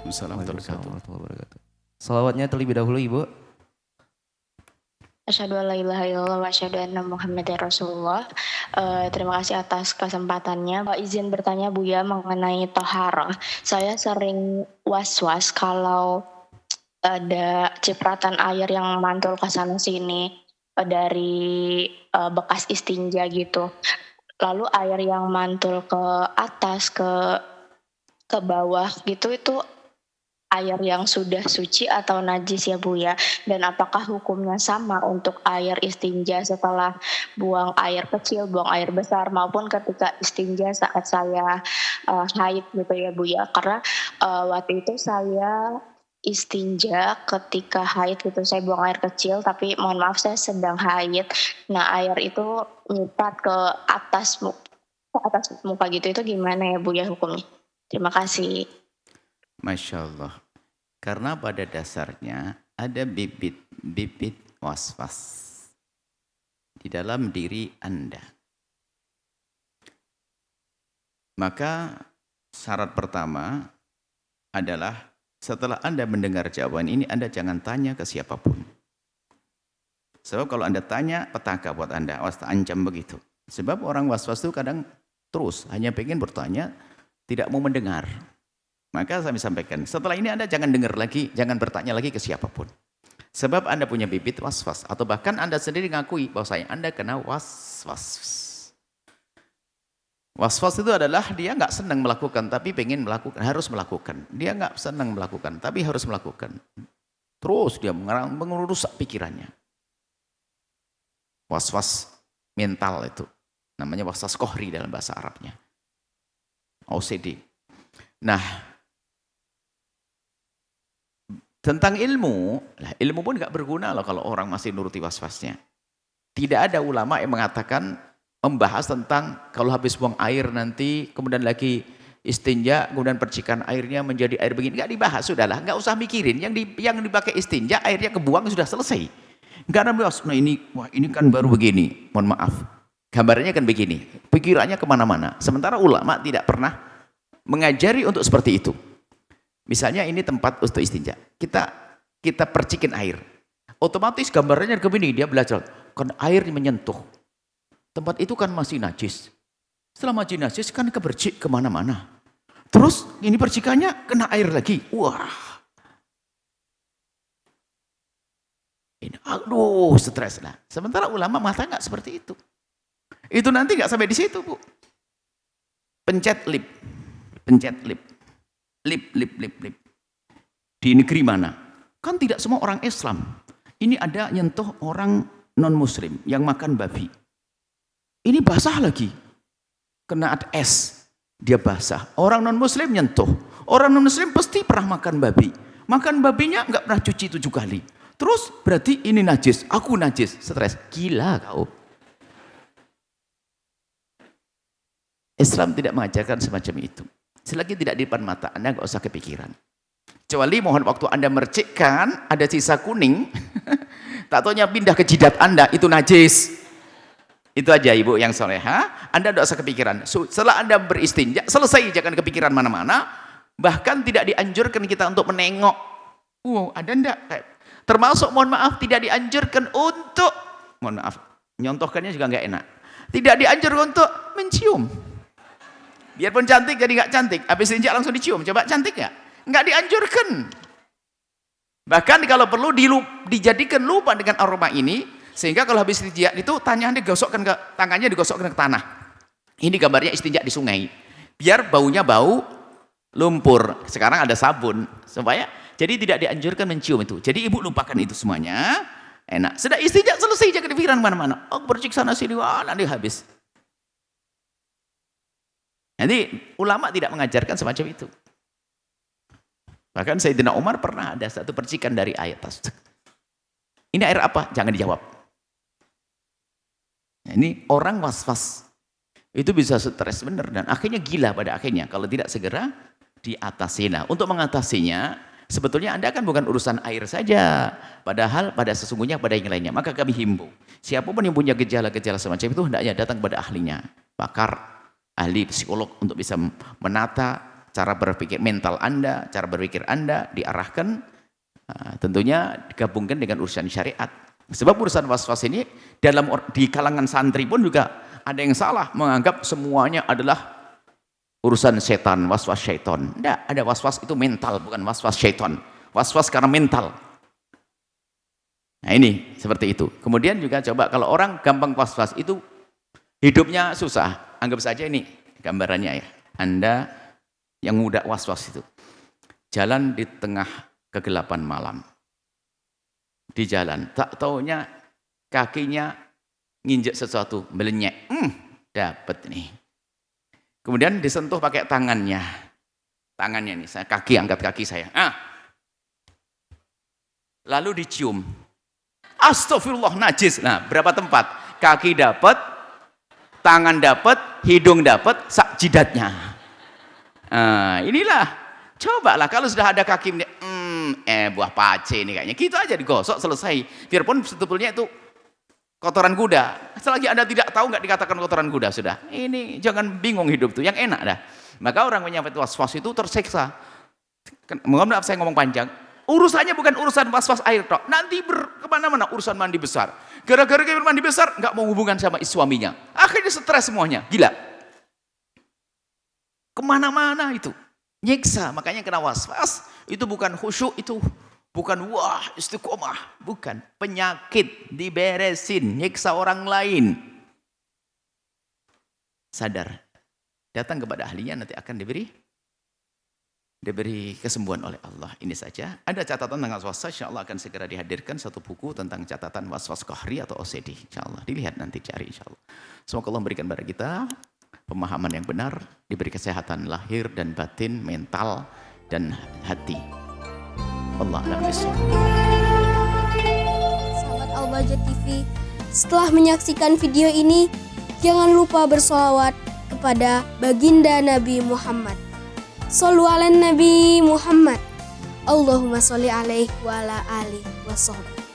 Waalaikumsalam Waalaikumsalam warahmatullahi warahmatullahi wabarakatuh. Salawatnya terlebih dahulu Ibu. Asyhadu an la ilaha illallah wa asyhadu anna Muhammadar Rasulullah. Terima kasih atas kesempatannya. Izin bertanya Buya mengenai toharoh. Saya sering was-was kalau ada cipratan air yang mantul ke sana sini dari bekas istinja gitu. Lalu air yang mantul ke atas ke bawah gitu itu air yang sudah suci atau najis ya Bu ya? Dan apakah hukumnya sama untuk air istinja setelah buang air kecil, buang air besar maupun ketika istinja saat saya haid gitu ya Bu ya? Karena waktu itu saya istinja ketika haid gitu, saya buang air kecil tapi mohon maaf saya sedang haid. Nah air itu nyiprat ke atas muka gitu, itu gimana ya Bu ya hukumnya? Terima kasih. Masya Allah. Karena pada dasarnya ada bibit-bibit was-was di dalam diri Anda. Maka syarat pertama adalah setelah Anda mendengar jawaban ini, Anda jangan tanya ke siapapun. Sebab kalau Anda tanya, petaka buat Anda, awas ancam begitu. Sebab orang was-was itu kadang terus hanya pengen bertanya, tidak mau mendengar. Maka saya sampaikan, setelah ini Anda jangan dengar lagi, jangan bertanya lagi ke siapapun. Sebab Anda punya bibit was-was, atau bahkan Anda sendiri ngakui bahwa Anda kena was-was. Was-was itu adalah dia nggak senang melakukan, tapi pengen melakukan, harus melakukan. Dia nggak senang melakukan, tapi harus melakukan. Terus dia merusak pikirannya. Was-was mental itu, namanya was-was kohri dalam bahasa Arabnya. OCD. Nah, tentang ilmu, ilmu pun nggak berguna loh kalau orang masih nuruti was-wasnya. Tidak ada ulama yang mengatakan, membahas tentang kalau habis buang air nanti, kemudian lagi istinja, kemudian percikan airnya menjadi air begini. Nggak dibahas, sudahlah, nggak usah mikirin. Yang dipakai istinja, airnya kebuang sudah selesai. Nggak ada bahas, nah ini kan baru begini, mohon maaf. Gambarnya kan begini, pikirannya kemana-mana. Sementara ulama tidak pernah mengajari untuk seperti itu. Misalnya ini tempat untuk istinja. Kita percikin air. Otomatis gambarnya begini, dia belajar. Kan air menyentuh. Tempat itu kan masih najis. Setelah masih najis kan kebercik kemana-mana. Terus ini percikannya kena air lagi. Wah. Ini, aduh stres lah. Sementara ulama mata nggak seperti itu. Itu nanti nggak sampai di situ Bu. Pencet lip. Pencet lip. Lip. Di negeri mana? Kan tidak semua orang Islam. Ini ada nyentuh orang non-muslim yang makan babi. Ini basah lagi. Kena es. Dia basah. Orang non-muslim nyentuh. Orang non-muslim pasti pernah makan babi. Makan babinya nggak pernah cuci 7 kali. Terus berarti ini najis. Aku najis. Stres. Gila kau. Islam tidak mengajarkan semacam itu. Selagi tidak di depan mata Anda, nggak usah kepikiran. Kecuali mohon waktu Anda mercikkan, ada sisa kuning, tak taunya pindah ke jidat Anda, itu najis. Itu aja Ibu yang soleha, Anda tidak usah kepikiran. Setelah Anda beristinja, selesai, jangan kepikiran mana-mana. Bahkan tidak dianjurkan kita untuk menengok. Ada enggak? Termasuk mohon maaf, tidak dianjurkan untuk, mohon maaf, nyontohkannya juga nggak enak. Tidak dianjurkan untuk mencium. Biarpun cantik jadi nggak cantik, habis istinja langsung dicium. Coba cantik nggak? Nggak dianjurkan. Bahkan kalau perlu dijadikan lupa dengan aroma ini, sehingga kalau habis istinja itu tangannya digosokkan ke tanah. Ini gambarnya istinja di sungai. Biar baunya bau lumpur. Sekarang ada sabun supaya jadi tidak dianjurkan mencium itu. Jadi Ibu lupakan itu semuanya. Enak. Sudah istinja selesai, jangan dipikiran mana-mana. Oh bercik sana sini, wah nanti habis. Nanti ulama tidak mengajarkan semacam itu. Bahkan Sayyidina Umar pernah ada satu percikan dari air atas. Ini air apa? Jangan dijawab. Nah, ini orang was-was. Itu bisa stres benar dan akhirnya gila pada akhirnya kalau tidak segera diatasi. Nah, untuk mengatasinya sebetulnya Anda kan bukan urusan air saja. Padahal pada sesungguhnya pada yang lainnya. Maka kami himbau, siapapun yang punya gejala-gejala semacam itu hendaknya datang kepada ahlinya, pakar, ahli psikolog untuk bisa menata cara berpikir mental Anda, cara berpikir Anda diarahkan tentunya digabungkan dengan urusan syariat. Sebab urusan was-was ini di kalangan santri pun juga ada yang salah menganggap semuanya adalah urusan setan, was-was syaitan. Tidak, ada was-was itu mental, bukan was-was syaitan. Was-was karena mental. Nah ini seperti itu. Kemudian juga coba kalau orang gampang was-was itu hidupnya susah. Anggap saja ini gambarannya ya. Anda yang mudah was-was itu. Jalan di tengah kegelapan malam. Di jalan. Tak taunya kakinya nginjek sesuatu. Melenyek. Dapat nih. Kemudian disentuh pakai tangannya. Tangannya nih. Kaki, angkat kaki saya. Lalu dicium. Astagfirullah, najis. Nah, berapa tempat? Kaki dapat, tangan dapat, hidung dapat, sak jidatnya. Inilah. Cobalah kalau sudah ada kaki buah pace ini kayaknya. Gitu aja digosok selesai. Biarpun sebetulnya itu kotoran kuda. Selagi Anda tidak tahu nggak dikatakan kotoran kuda sudah. Ini jangan bingung hidup tuh, yang enak dah. Maka orang menyampaikan was-was itu tersiksa. Mohon maaf saya ngomong panjang. Urusannya bukan urusan was-was air tok. Nanti kemana-mana urusan mandi besar. Gara-gara mandi besar nggak mau hubungan sama suaminya. Akhirnya stres semuanya, gila. Kemana-mana itu nyiksa, makanya kena was-was. Itu bukan khusyuk, itu bukan wah istiqomah, bukan penyakit diberesin, nyiksa orang lain. Sadar, datang kepada ahlinya nanti akan diberi kesembuhan oleh Allah. Ini saja. Ada catatan tentang was-was, insyaallah akan segera dihadirkan satu buku tentang catatan was-was qahri atau OCD. Insyaallah dilihat nanti cari insyaallah. Semoga Allah memberikan kepada kita pemahaman yang benar, diberi kesehatan lahir dan batin, mental dan hati. Allah a'lam bishawab. Sahabat Al-Bahjah TV, setelah menyaksikan video ini, jangan lupa bersolawat kepada baginda Nabi Muhammad. Shollu ala Nabi Muhammad. Allahumma sholli alaihi wa ala alihi wa sahbihi.